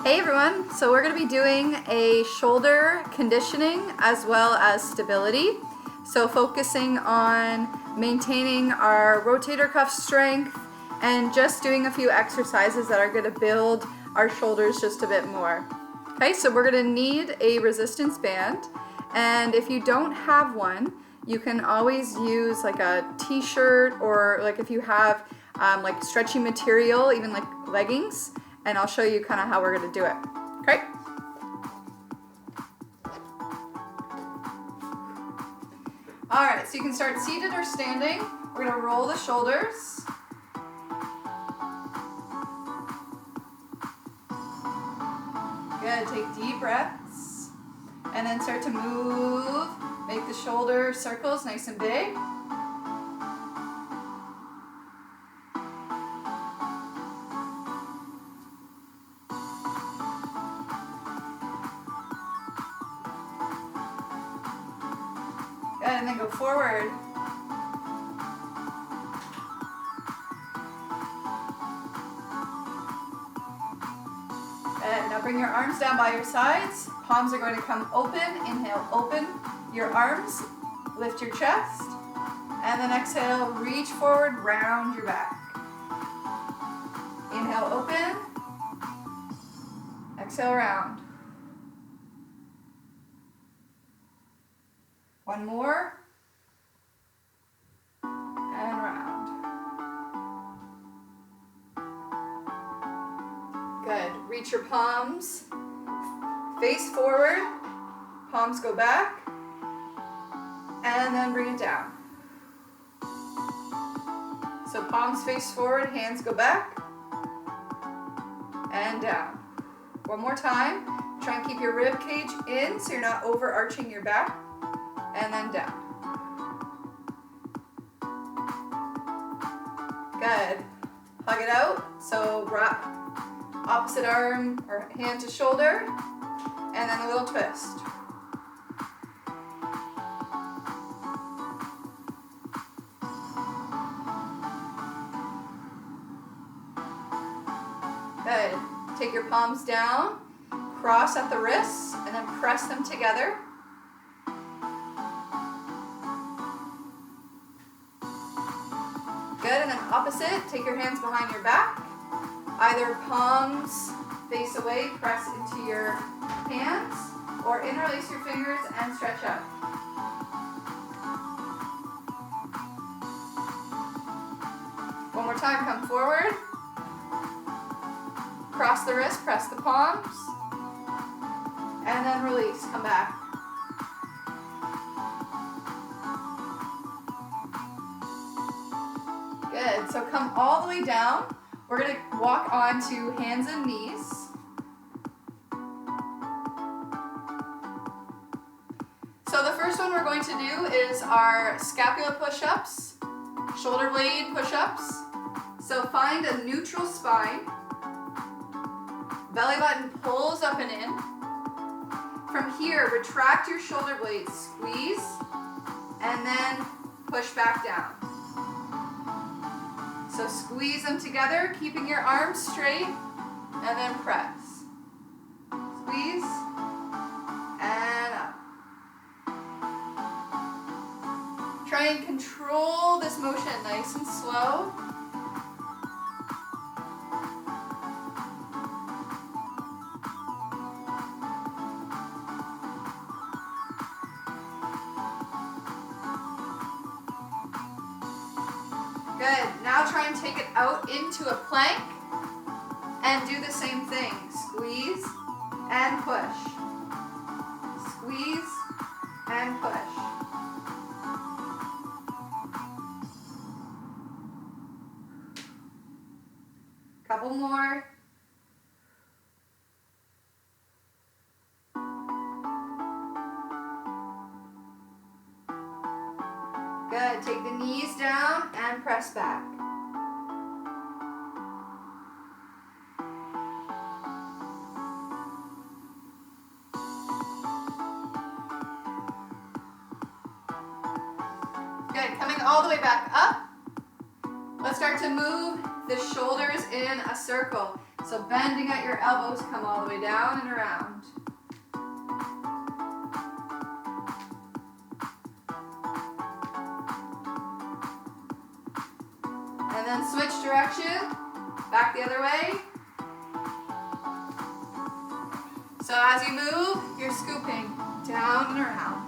Hey everyone, so we're going to be doing a shoulder conditioning as well as stability. So focusing on maintaining our rotator cuff strength and just doing a few exercises that are going to build our shoulders just a bit more. Okay, so we're going to need a resistance band, and if you don't have one, you can always use like a t-shirt, or like if you have like stretchy material, even like leggings, and I'll show you kind of how we're going to do it. Okay? Alright, so you can start seated or standing. We're going to roll the shoulders. Good, take deep breaths. And then start to move. Make the shoulder circles nice and big. Good, and then go forward. Good, now bring your arms down by your sides. Palms are going to come open. Inhale, open your arms. Lift your chest. And then exhale, reach forward, round your back. Inhale, open. Exhale, round. One more. And round. Good. Reach your palms. Face forward. Palms go back. And then bring it down. So palms face forward, hands go back. And down. One more time. Try and keep your rib cage in so you're not overarching your back. And then down. Good. Hug it out. So wrap opposite arm or hand to shoulder. And then a little twist. Good. Take your palms down, cross at the wrists, and then press them together. Good, and then opposite, take your hands behind your back. Either palms face away, press into your hands, or interlace your fingers and stretch out. One more time, come forward. Cross the wrist, press the palms, and then release, come back. Good, so come all the way down. We're going to walk on to hands and knees. So the first one we're going to do is our scapula push-ups, shoulder blade push-ups. So find a neutral spine. Belly button pulls up and in. From here, retract your shoulder blades, squeeze, and then push back down. So squeeze them together, keeping your arms straight, and then press. Squeeze, and up. Try and control this motion nice and slow. Good. Now try and take it out into a plank and do the same thing. Squeeze and push. Squeeze and push. Couple more. Good. Take the knees down and press back. Good. Coming all the way back up. Let's start to move the shoulders in a circle. So bending at your elbows, come all the way down and around. And then switch direction, back the other way. So as you move, you're scooping down and around.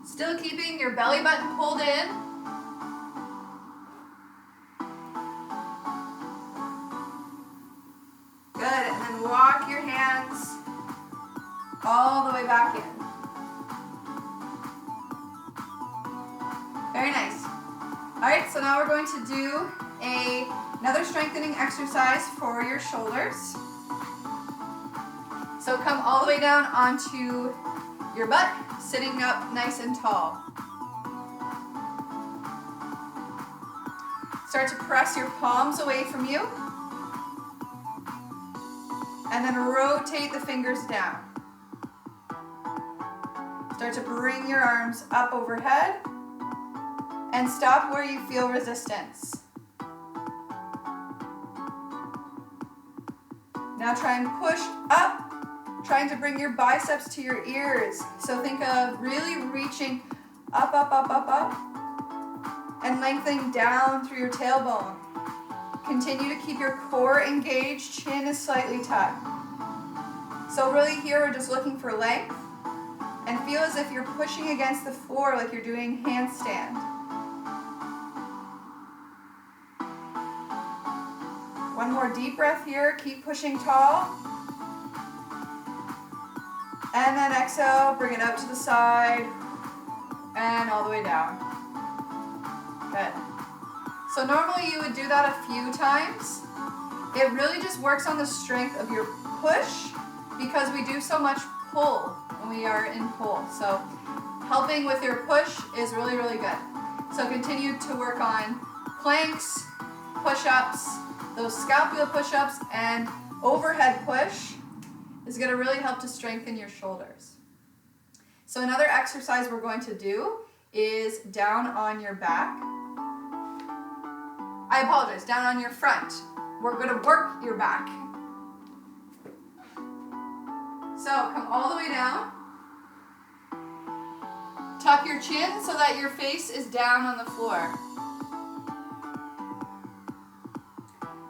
Still keeping your belly button pulled in. Good, and then walk your hands all the way back in. Very nice. All right, so now we're going to do another strengthening exercise for your shoulders. So come all the way down onto your butt, sitting up nice and tall. Start to press your palms away from you. And then rotate the fingers down. Start to bring your arms up overhead and stop where you feel resistance. Now try and push up, trying to bring your biceps to your ears. So think of really reaching up, up, up, up, up, and lengthening down through your tailbone. Continue to keep your core engaged, chin is slightly tucked. So really here we're just looking for length and feel as if you're pushing against the floor like you're doing handstand. One more deep breath here, keep pushing tall. And then exhale, bring it out to the side and all the way down. Good. So normally you would do that a few times. It really just works on the strength of your push because we do so much pull when we are in pull. So helping with your push is really, really good. So continue to work on planks, push-ups, those scapula push-ups, and overhead push is going to really help to strengthen your shoulders. So another exercise we're going to do is down on your back. I apologize, down on your front. We're going to work your back. So come all the way down. Tuck your chin so that your face is down on the floor.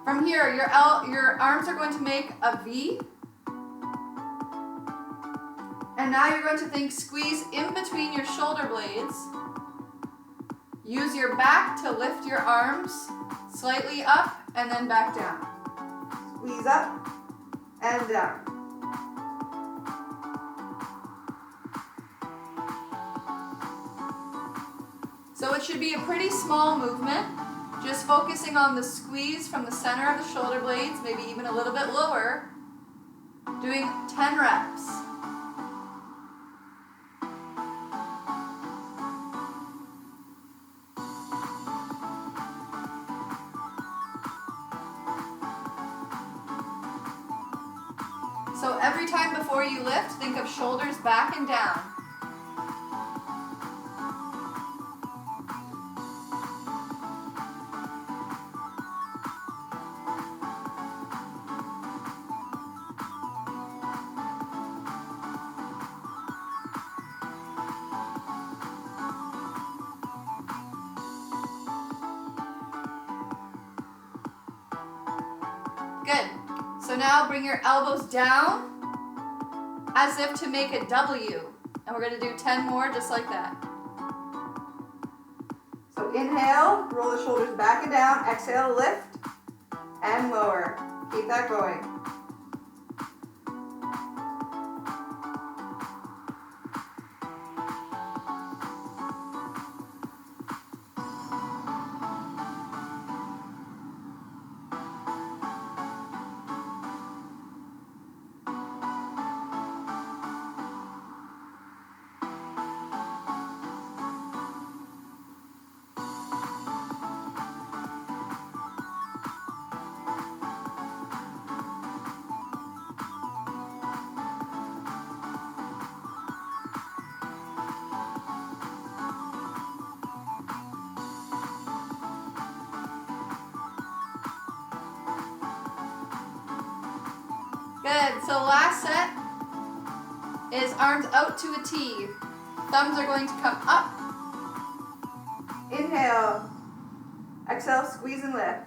From here, your arms are going to make a V. And now you're going to think squeeze in between your shoulder blades. Use your back to lift your arms slightly up and then back down. Squeeze up and down. So it should be a pretty small movement, just focusing on the squeeze from the center of the shoulder blades, maybe even a little bit lower, doing 10 reps. So every time before you lift, think of shoulders back and down. Good. So now bring your elbows down as if to make a W. And we're going to do 10 more just like that. So inhale, roll the shoulders back and down. Exhale, lift and lower. Keep that going. Good. So last set is arms out to a T. Thumbs are going to come up. Inhale. Exhale, squeeze and lift.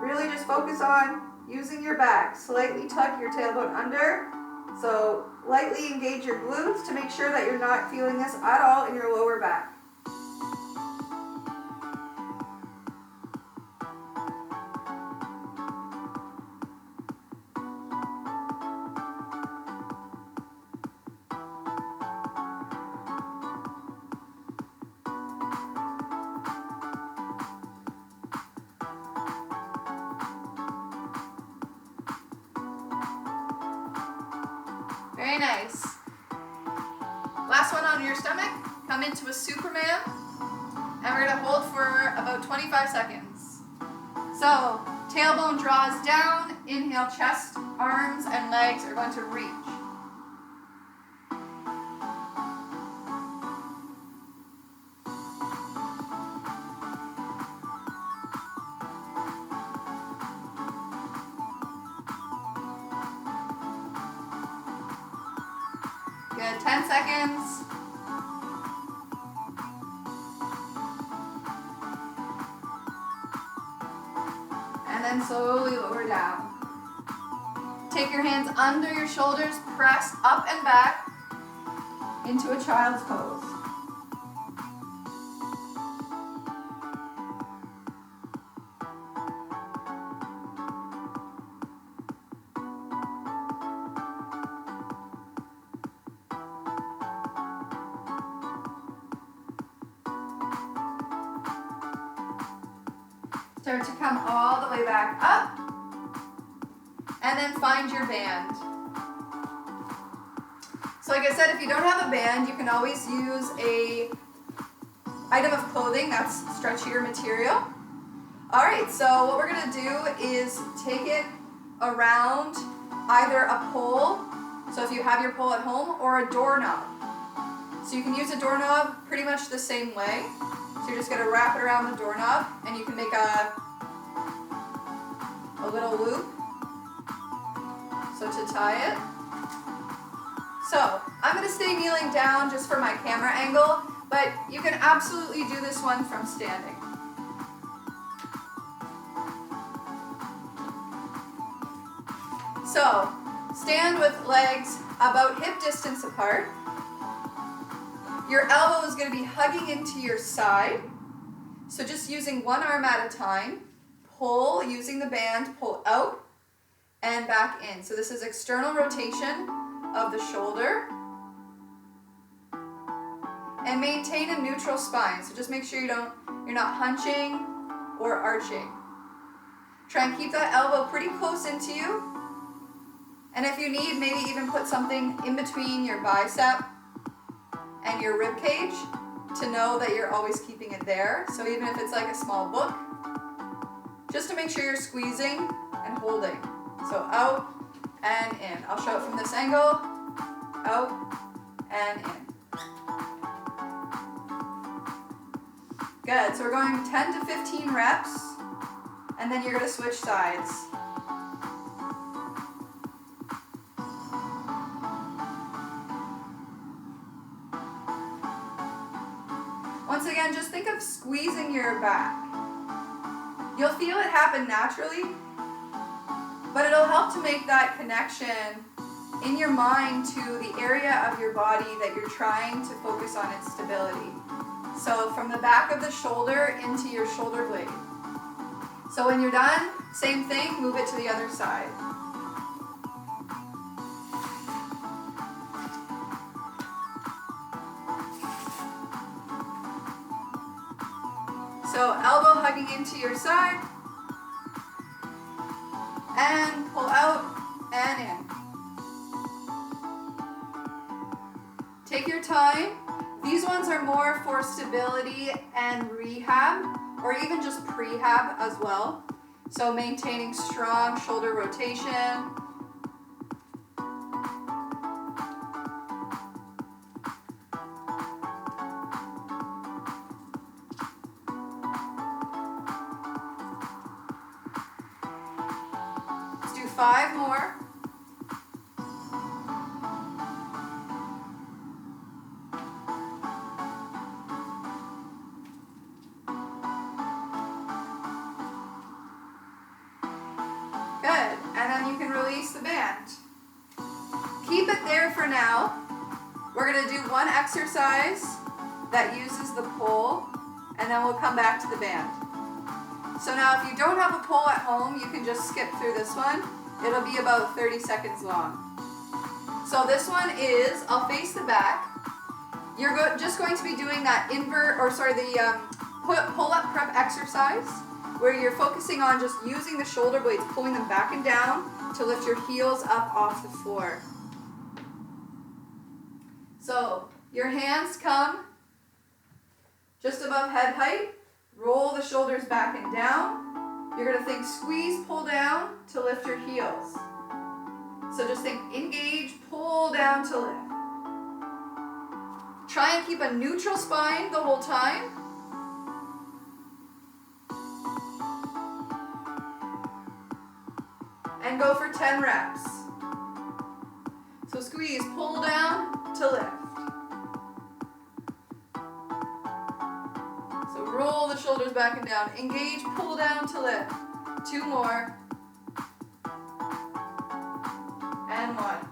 Really just focus on using your back. Slightly tuck your tailbone under. So lightly engage your glutes to make sure that you're not feeling this at all in your lower back. Very nice. Last one on your stomach. Come into a Superman. And we're going to hold for about 25 seconds. So, tailbone draws down. Inhale, chest, arms, and legs are going to reach. Good, 10 seconds. And then slowly lower down. Take your hands under your shoulders, press up and back into a child's pose. Start to come all the way back up, and then find your band. So like I said, if you don't have a band, you can always use a item of clothing that's stretchier material. All right, so what we're gonna do is take it around either a pole, so if you have your pole at home, or a doorknob. So you can use a doorknob pretty much the same way. So you're just going to wrap it around the doorknob, and you can make a little loop, so to tie it. So I'm going to stay kneeling down just for my camera angle, but you can absolutely do this one from standing. So stand with legs about hip distance apart. Your elbow is going to be hugging into your side. So just using one arm at a time, pull using the band, pull out and back in. So this is external rotation of the shoulder. And maintain a neutral spine. So just make sure you're not hunching or arching. Try and keep that elbow pretty close into you. And if you need, maybe even put something in between your bicep and your rib cage to know that you're always keeping it there. So even if it's like a small book, just to make sure you're squeezing and holding. So out and in. I'll show it from this angle. Out and in. Good, so we're going 10 to 15 reps, and then you're gonna switch sides. Once again, just think of squeezing your back. You'll feel it happen naturally, but it'll help to make that connection in your mind to the area of your body that you're trying to focus on its stability. So from the back of the shoulder into your shoulder blade. So when you're done, same thing, move it to the other side. So elbow hugging into your side, and pull out and in. Take your time. These ones are more for stability and rehab, or even just prehab as well. So maintaining strong shoulder rotation. 5 more. Good, and then you can release the band. Keep it there for now. We're gonna do one exercise that uses the pole, and then we'll come back to the band. So now if you don't have a pole at home, you can just skip through this one. It'll be about 30 seconds long. So this one is, I'll face the back. You're just going to be doing that pull-up prep exercise, where you're focusing on just using the shoulder blades, pulling them back and down to lift your heels up off the floor. So your hands come just above head height, roll the shoulders back and down. You're going to think squeeze, pull down to lift your heels. So just think engage, pull down to lift. Try and keep a neutral spine the whole time. And go for 10 reps. So squeeze, pull down to lift. So roll the shoulders back and down. Engage, pull down to lift. 2 more. And 1.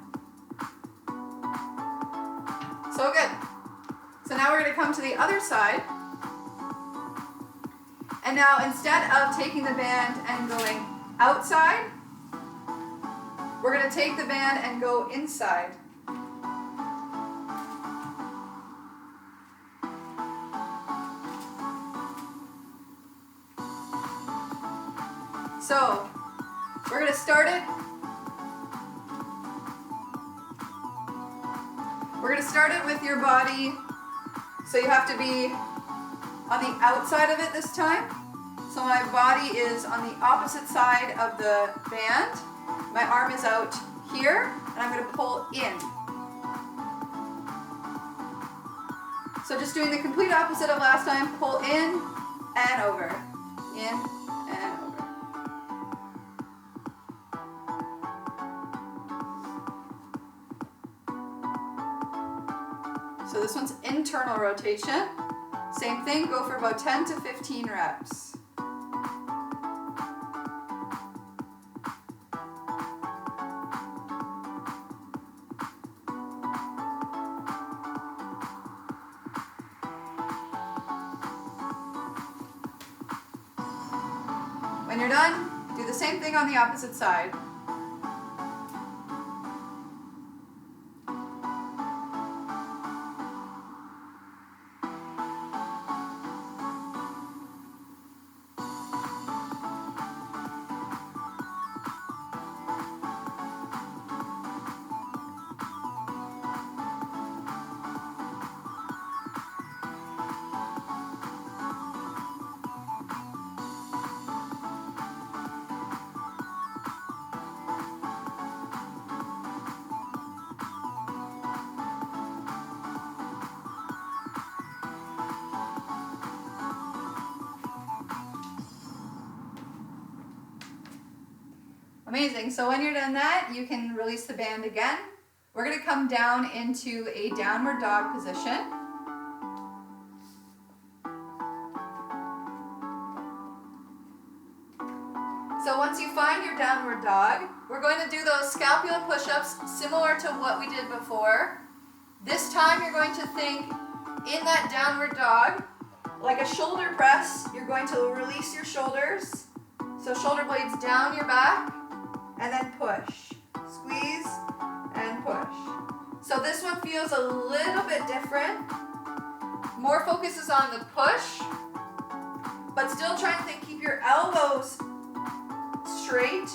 So good. So now we're going to come to the other side. And now instead of taking the band and going outside, we're going to take the band and go inside. So we're going to start it. We're going to start it with your body. So you have to be on the outside of it this time. So my body is on the opposite side of the band. My arm is out here, and I'm going to pull in. So just doing the complete opposite of last time. Pull in and over. In and over. So this one's internal rotation. Same thing, go for about 10 to 15 reps. When you're done, do the same thing on the opposite side. Amazing. So when you're done that, you can release the band again. We're going to come down into a downward dog position. So once you find your downward dog, we're going to do those scapula push-ups similar to what we did before. This time you're going to think in that downward dog, like a shoulder press, you're going to release your shoulders. So shoulder blades down your back, and then push. Squeeze and push. So this one feels a little bit different. More focus is on the push, but still trying to think, keep your elbows straight.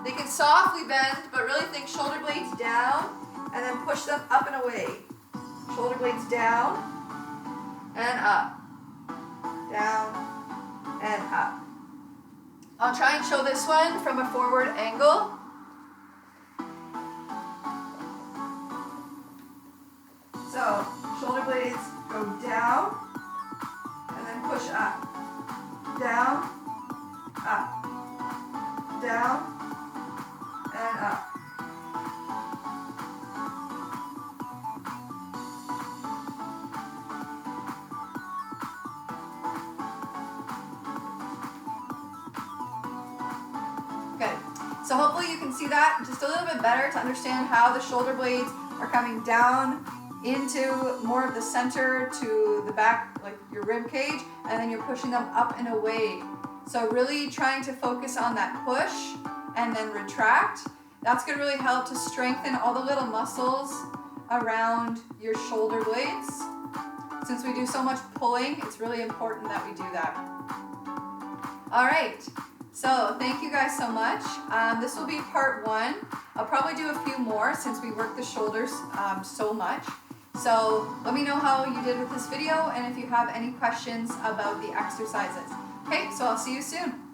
They can softly bend, but really think shoulder blades down, and then push them up and away. Shoulder blades down, and up. Down, and up. I'll try and show this one from a forward angle. So, shoulder blades go down, and then push up. Down, up, down, you can see that just a little bit better to understand how the shoulder blades are coming down into more of the center to the back, like your rib cage, and then you're pushing them up and away. So really trying to focus on that push and then retract. That's going to really help to strengthen all the little muscles around your shoulder blades. Since we do so much pulling, it's really important that we do that. All right, so thank you guys so much. This will be part 1. I'll probably do a few more since we work the shoulders so much. So let me know how you did with this video and if you have any questions about the exercises. Okay, so I'll see you soon.